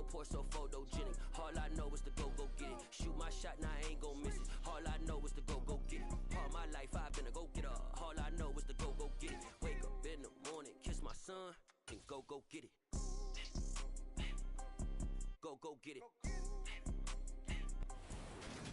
pour so photogenic. All I know is to go get it. Shoot my shot, now I ain't gon' miss it. All I know is to go get it. All my life I've been a go-getter. All I know is to go get it. Wake up in the morning, kiss my son, and go get it. Go get it.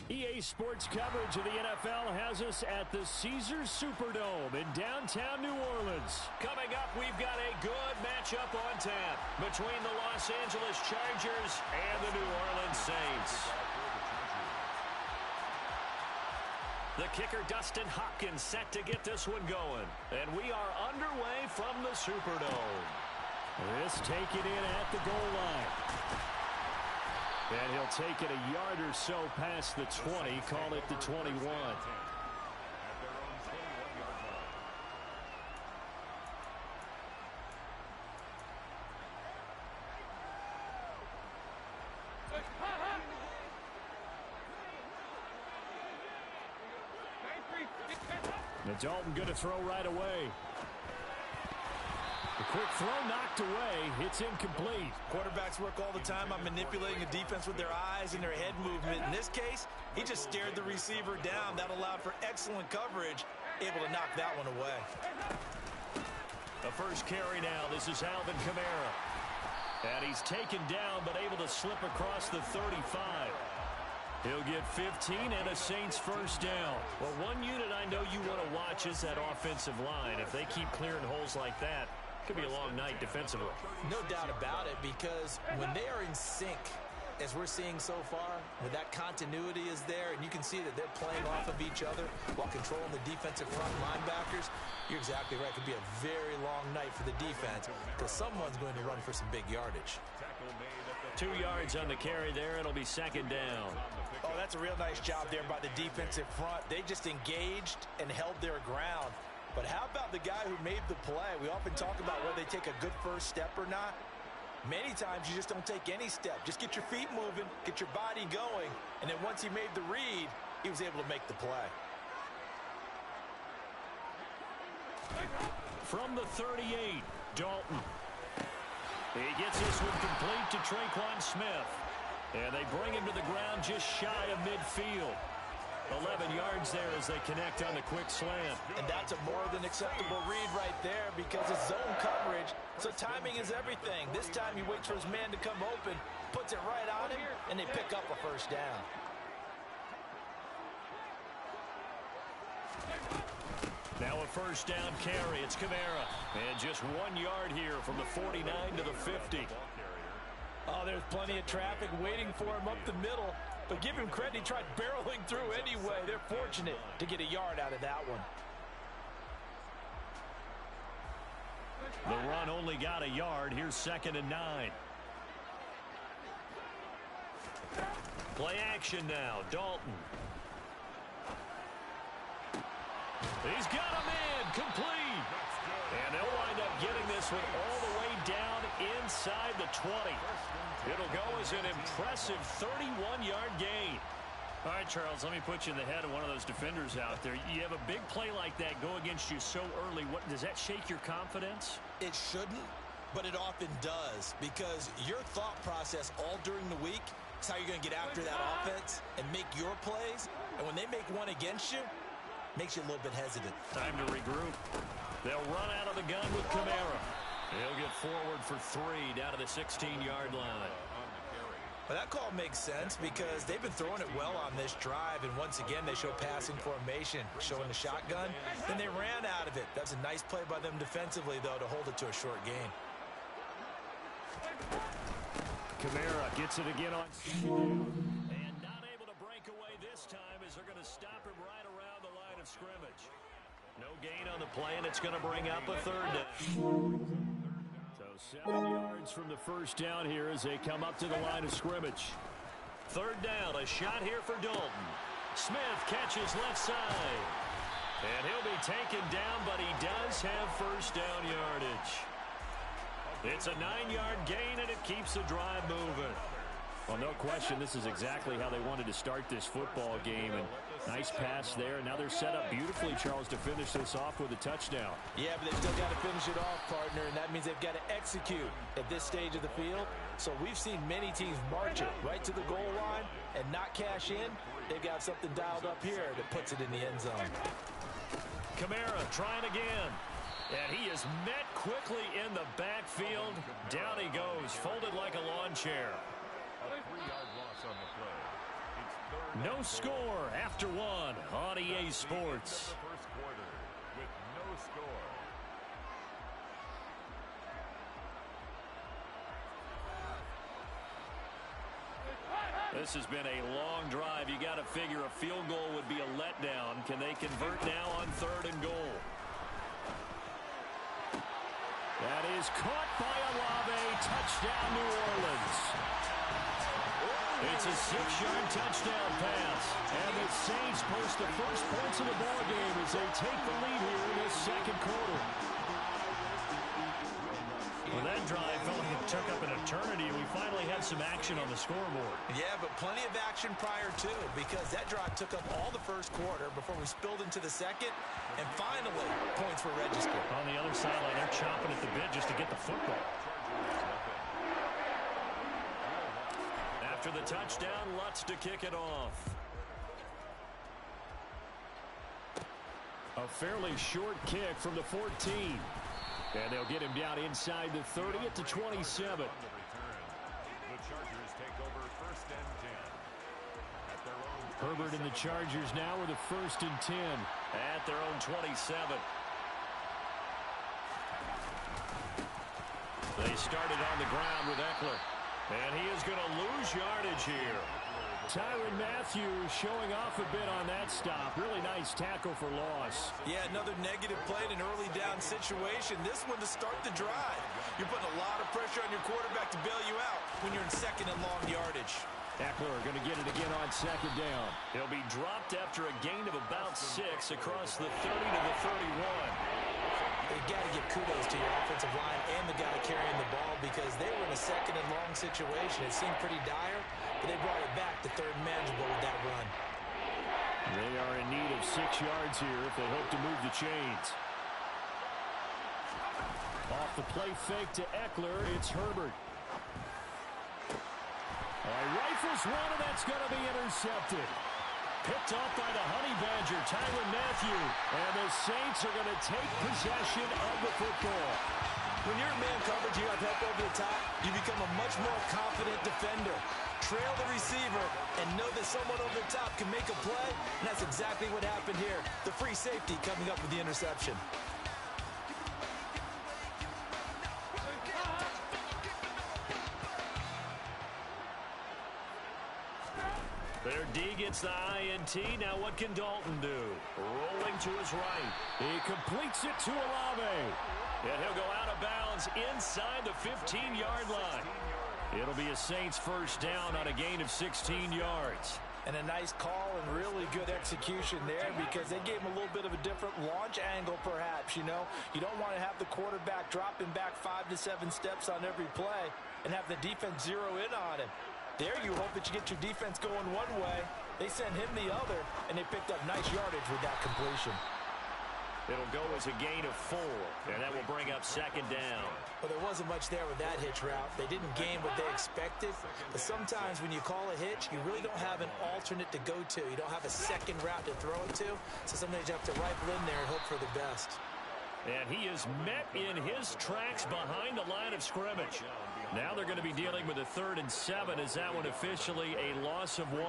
EA Sports coverage of the NFL has us at the Caesars Superdome in downtown New Orleans. Coming up, we've got a good matchup on tap between the Los Angeles Chargers and the New Orleans Saints. The kicker, Dustin Hopkins, set to get this one going. And we are underway from the Superdome. This taken in at the goal line. And he'll take it a yard or so past the 20, call it the 21. And Dalton going to throw right away. The quick throw knocked away. It's incomplete. Quarterbacks work all the time on manipulating a defense with their eyes and their head movement. In this case, he just stared the receiver down. That allowed for excellent coverage. Able to knock that one away. The first carry now. This is Alvin Kamara. And he's taken down but able to slip across the 35. He'll get 15 and a Saints first down. Well, one unit I know you want to watch is that offensive line. If they keep clearing holes like that, could be a long night defensively. No doubt about it, because when they are in sync, as we're seeing so far, when that continuity is there and you can see that they're playing off of each other while controlling the defensive front linebackers, you're exactly right. It could be a very long night for the defense because someone's going to run for some big yardage. 2 yards on the carry there. It'll be second down. Oh, that's a real nice job there by the defensive front. They just engaged and held their ground. But how about the guy who made the play? We often talk about whether they take a good first step or not. Many times you just don't take any step. Just get your feet moving, get your body going, and then once he made the read, he was able to make the play. From the 38, Dalton. He gets this one complete to Tre'Quan Smith. And they bring him to the ground just shy of midfield. 11 yards there as they connect on the quick slant. And that's a more than acceptable read right there because it's zone coverage, so timing is everything. This time he waits for his man to come open, puts it right on him, and they pick up a first down. Now a first down carry. It's Kamara. And just 1 yard here from the 49 to the 50. Oh, there's plenty of traffic waiting for him up the middle. But give him credit, he tried barreling through anyway. They're fortunate to get a yard out of that one. The run only got a yard. Here's 2nd and 9. Play action now. Dalton. He's got him in. Complete. And they'll wind up getting this one all the way down inside the 20. It'll go as an impressive 31-yard gain. All right, Charles, let me put you in the head of one of those defenders out there. You have a big play like that go against you so early. What does that shake your confidence? It shouldn't, but it often does because your thought process all during the week is how you're going to get after that offense and make your plays. And when they make one against you, it makes you a little bit hesitant. Time to regroup. They'll run out of the gun with Kamara. He'll get forward for 3 down to the 16-yard line. Well, that call makes sense because they've been throwing it well on this drive, and once again they show passing formation, showing the shotgun. Then they ran out of it. That's a nice play by them defensively, though, to hold it to a short gain. Kamara gets it again on. And not able to break away this time as they're going to stop him right around the line of scrimmage. No gain on the play, and it's going to bring up a 3rd down. So 7 yards from the first down here as they come up to the line of scrimmage. 3rd down, a shot here for Dalton. Smith catches left side. And he'll be taken down, but he does have first down yardage. It's a 9-yard gain, and it keeps the drive moving. Well, no question, this is exactly how they wanted to start this football game. And Nice pass there. Now they're set up beautifully, Charles, to finish this off with a touchdown. Yeah, but they've still got to finish it off, partner, and that means they've got to execute at this stage of the field. So we've seen many teams march it right to the goal line and not cash in. They've got something dialed up here that puts it in the end zone. Kamara trying again. And he is met quickly in the backfield. Down he goes, folded like a lawn chair. A 3-yard loss on the play. It's No score after one on EA Sports. the first quarter with no score. This has been a long drive. You got to figure a field goal would be a letdown. Can they convert now on 3rd and goal? That is caught by Olave. Touchdown, New Orleans. It's a 6-yard touchdown pass. And the Saints post the first points of the ball game as they take the lead here in this second quarter. Well, that drive felt like it took up an eternity, and we finally had some action on the scoreboard. Yeah, but plenty of action prior to, because that drive took up all the first quarter before we spilled into the second, and finally, points were registered. On the other sideline, they're chomping at the bit just to get the football. After the touchdown, Lutz to kick it off. A fairly short kick from the 14. And they'll get him down inside the 30 at the 27. The Chargers take over 1st and 10. At their own Herbert and the Chargers now with a 1st and 10 at their own 27. They started on the ground with Eckler. And he is going to lose yardage here. Tyrann Mathieu showing off a bit on that stop. Really nice tackle for loss. Yeah, another negative play in an early down situation. This one to start the drive. You're putting a lot of pressure on your quarterback to bail you out when you're in 2nd and long yardage. Eckler going to get it again on 2nd down. He'll be dropped after a gain of about 6 across the 30 to the 31. You've got to give kudos to your offensive line and the guy carrying the ball because they were in a 2nd and long situation. It seemed pretty dire, but they brought it back to 3rd and manageable with that run. They are in need of 6 yards here if they hope to move the chains. Off the play fake to Eckler, it's Herbert. Rifles one, and that's going to be intercepted. Picked up by the Honey Badger, Tyrann Mathieu. And the Saints are going to take possession of the football. When you're in man coverage, you have help over the top, you become a much more confident defender. Trail the receiver and know that someone over the top can make a play, and that's exactly what happened here. The free safety coming up with the interception. Their D gets the INT. Now what can Dalton do? Rolling to his right. He completes it to Olave. And he'll go out of bounds inside the 15-yard line. It'll be a Saints 1st down on a gain of 16 yards. And a nice call and really good execution there because they gave him a little bit of a different launch angle perhaps, you know. You don't want to have the quarterback dropping back 5 to 7 steps on every play and have the defense zero in on him. There you hope that you get your defense going one way. They sent him the other, and they picked up nice yardage with that completion. It'll go as a gain of 4, and that will bring up 2nd down. Well, there wasn't much there with that hitch route. They didn't gain what they expected, but sometimes when you call a hitch, you really don't have an alternate to go to. You don't have a second route to throw it to, so sometimes you have to rifle in there and hope for the best. And he is met in his tracks behind the line of scrimmage. Now they're going to be dealing with a 3rd and 7 as that one officially a loss of 1.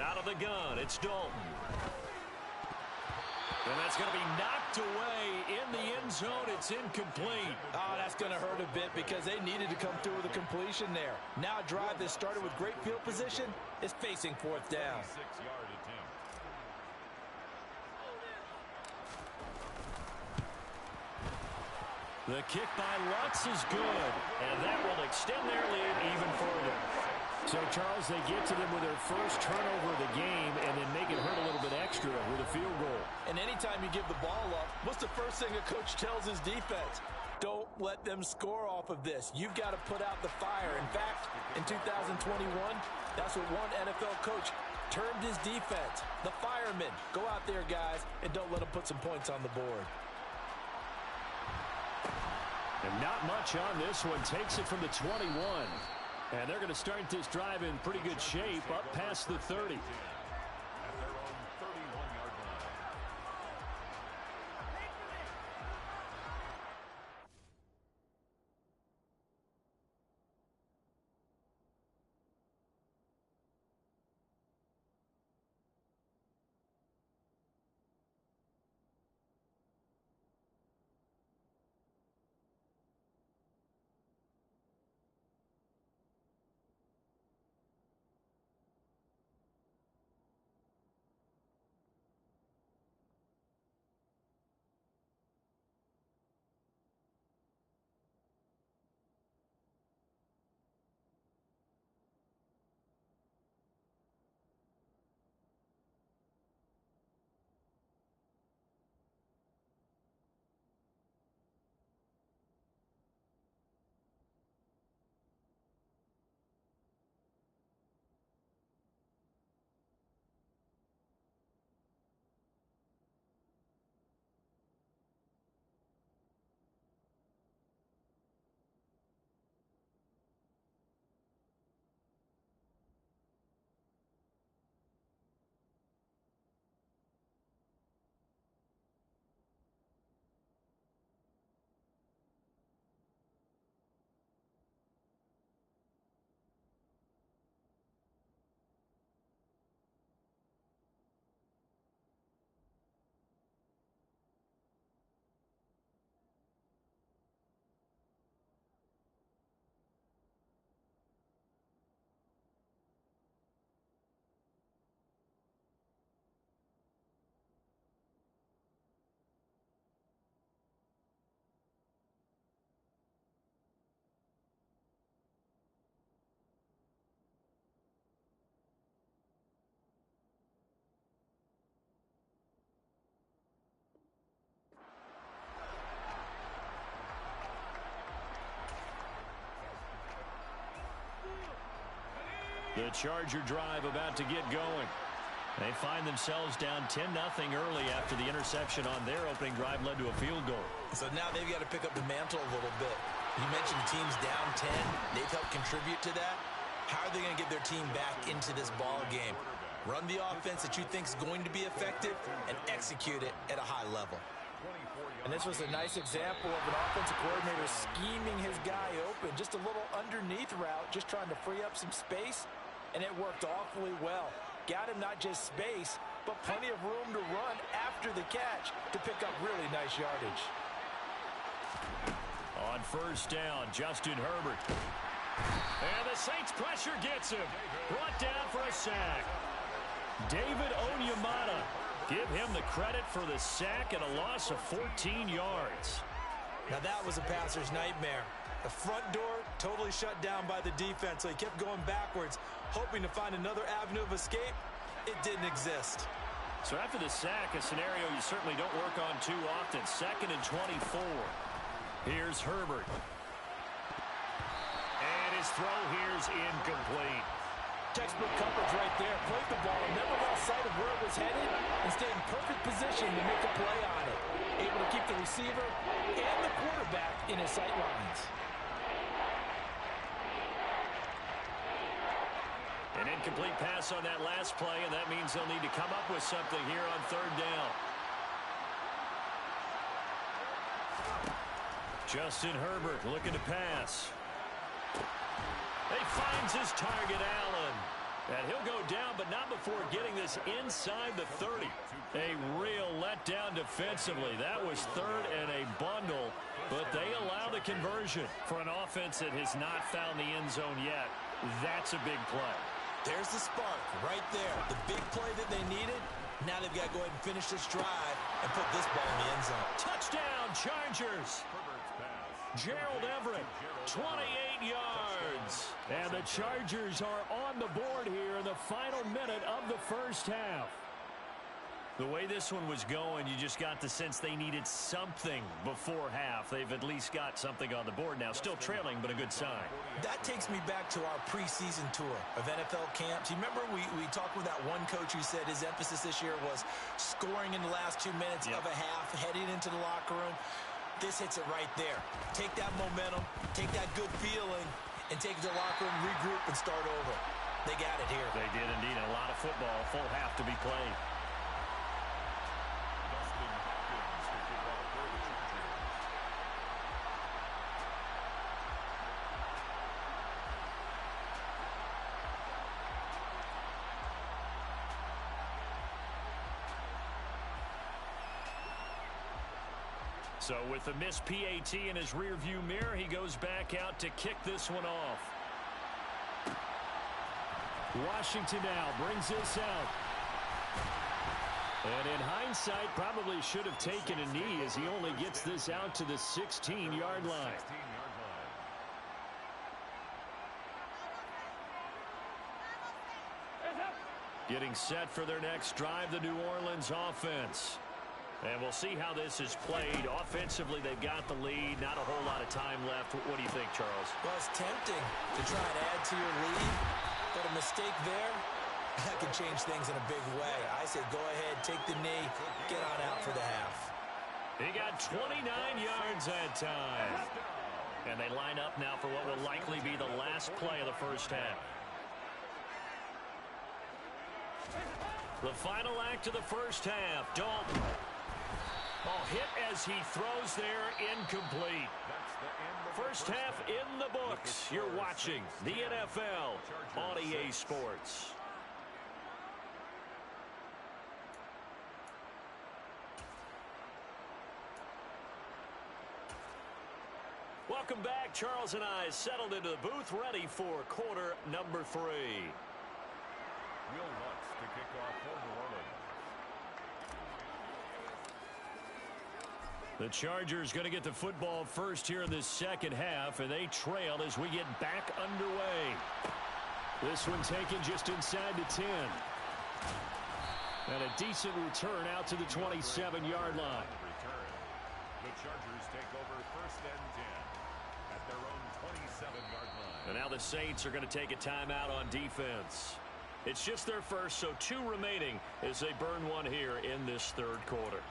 Out of the gun, it's Dalton. And that's going to be knocked away in the end zone. It's incomplete. Oh, that's going to hurt a bit because they needed to come through with a completion there. Now a drive that started with great field position is facing 4th down. The kick by Lutz is good, and that will extend their lead even further. So, Charles, they get to them with their first turnover of the game and then make it hurt a little bit extra with a field goal. And anytime you give the ball up, what's the first thing a coach tells his defense? Don't let them score off of this. You've got to put out the fire. In fact, in 2021, that's what one NFL coach termed his defense. The firemen. Go out there, guys, and don't let them put some points on the board. And not much on this one. Takes it from the 21. And they're going to start this drive in pretty good shape up past the 30. At their own 31-yard line. The Charger drive about to get going. They find themselves down 10-0 early after the interception on their opening drive led to a field goal. So now they've got to pick up the mantle a little bit. You mentioned the team's down 10. They've helped contribute to that. How are they going to get their team back into this ball game? Run the offense that you think is going to be effective and execute it at a high level. And this was a nice example of an offensive coordinator scheming his guy open. Just a little underneath route, just trying to free up some space, and it worked awfully well. Got him not just space, but plenty of room to run after the catch to pick up really nice yardage. On first down, Justin Herbert. And the Saints pressure gets him. Brought down for a sack. David Onyemata. Give him the credit for the sack and a loss of 14 yards. Now that was a passer's nightmare. The front door totally shut down by the defense, so he kept going backwards, hoping to find another avenue of escape. It didn't exist. So after the sack, a scenario you certainly don't work on too often. 2nd and 24. Here's Herbert. And his throw here's incomplete. Textbook coverage right there. Played the ball, never lost sight of where it was headed, and stayed in perfect position to make a play on it. Able to keep the receiver and the quarterback in his sight lines. An incomplete pass on that last play, and that means they'll need to come up with something here on 3rd down. Justin Herbert looking to pass. He finds his target, Allen. And he'll go down, but not before getting this inside the 30. A real letdown defensively. That was 3rd and a bundle, but they allow the conversion. For an offense that has not found the end zone yet, that's a big play. There's the spark right there. The big play that they needed. Now they've got to go ahead and finish this drive and put this ball in the end zone. Touchdown, Chargers. Gerald Everett, 28 yards. And the Chargers are on the board here in the final minute of the first half. The way this one was going, you just got the sense they needed something before half. They've at least got something on the board now. Still trailing, but a good sign. That takes me back to our preseason tour of NFL camps. You remember we talked with that one coach who said his emphasis this year was scoring in the last 2 minutes of a half, heading into the locker room. This hits it right there. Take that momentum, take that good feeling, and take it to the locker room, regroup, and start over. They got it here. They did indeed. A lot of football, full half to be played. So with the missed PAT in his rearview mirror, he goes back out to kick this one off. Washington now brings this out. And in hindsight, probably should have taken a knee as he only gets this out to the 16-yard line. Getting set for their next drive, the New Orleans offense. And we'll see how this is played. Offensively, they've got the lead. Not a whole lot of time left. What do you think, Charles? Well, it's tempting to try and add to your lead, but a mistake there, that can change things in a big way. I say go ahead, take the knee, get on out for the half. He got 29 yards that time. And they line up now for what will likely be the last play of the first half. The final act of the first half. Dalton. Hit as he throws there, incomplete. First half in the books. You're watching the NFL on EA Sports. Welcome back. Charles and I settled into the booth, ready for quarter number 3. Will Lutz to kick off for New Orleans. The Chargers going to get the football first here in this second half, and they trail as we get back underway. This one taken just inside the 10. And a decent return out to the 27-yard line. The Chargers take over first and 10 at their own 27-yard line. And now the Saints are going to take a timeout on defense. It's just their first, so 2 remaining as they burn one here in this third quarter.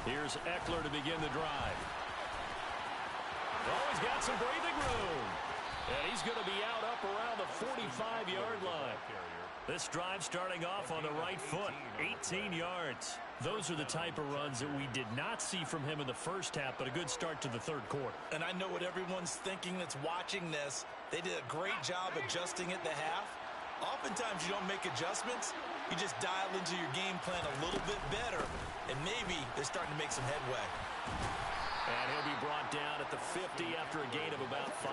Here's Eckler to begin the drive. Oh, he's got some breathing room. And he's going to be out up around the 45-yard line. This drive starting off on the right foot, 18 yards. Those are the type of runs that we did not see from him in the first half, but a good start to the third quarter. And I know what everyone's thinking that's watching this. They did a great job adjusting at the half. Oftentimes you don't make adjustments. You just dial into your game plan a little bit better, and maybe they're starting to make some headway. And he'll be brought down at the 50 after a gain of about 5.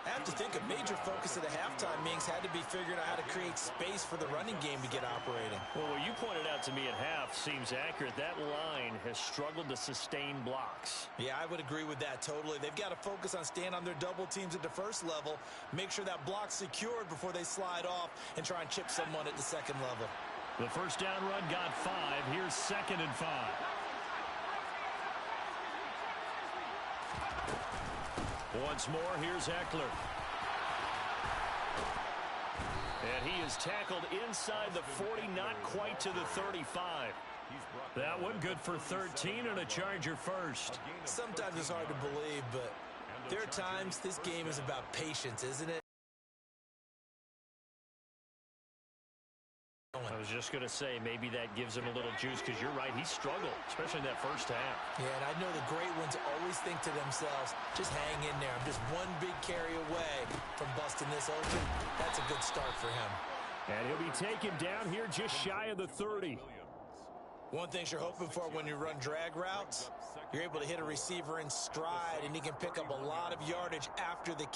I have to think a major focus at the halftime means had to be figuring out how to create space for the running game to get operating. Well, what you pointed out to me at half seems accurate. That line has struggled to sustain blocks. Yeah, I would agree with that totally. They've got to focus on staying on their double teams at the first level, make sure that block's secured before they slide off and try and chip someone at the second level. The first down run got 5. Here's 2nd and 5. Once more, here's Eckler. And he is tackled inside the 40, not quite to the 35. That one good for 13 and a Charger first. Sometimes it's hard to believe, but there are times this game is about patience, isn't it? I was just going to say, maybe that gives him a little juice, because you're right, he struggled, especially in that first half. Yeah, and I know the great ones always think to themselves, just hang in there. I'm just one big carry away from busting this open. That's a good start for him. And he'll be taken down here just shy of the 30. One thing you're hoping for when you run drag routes, you're able to hit a receiver in stride, and he can pick up a lot of yardage after the catch.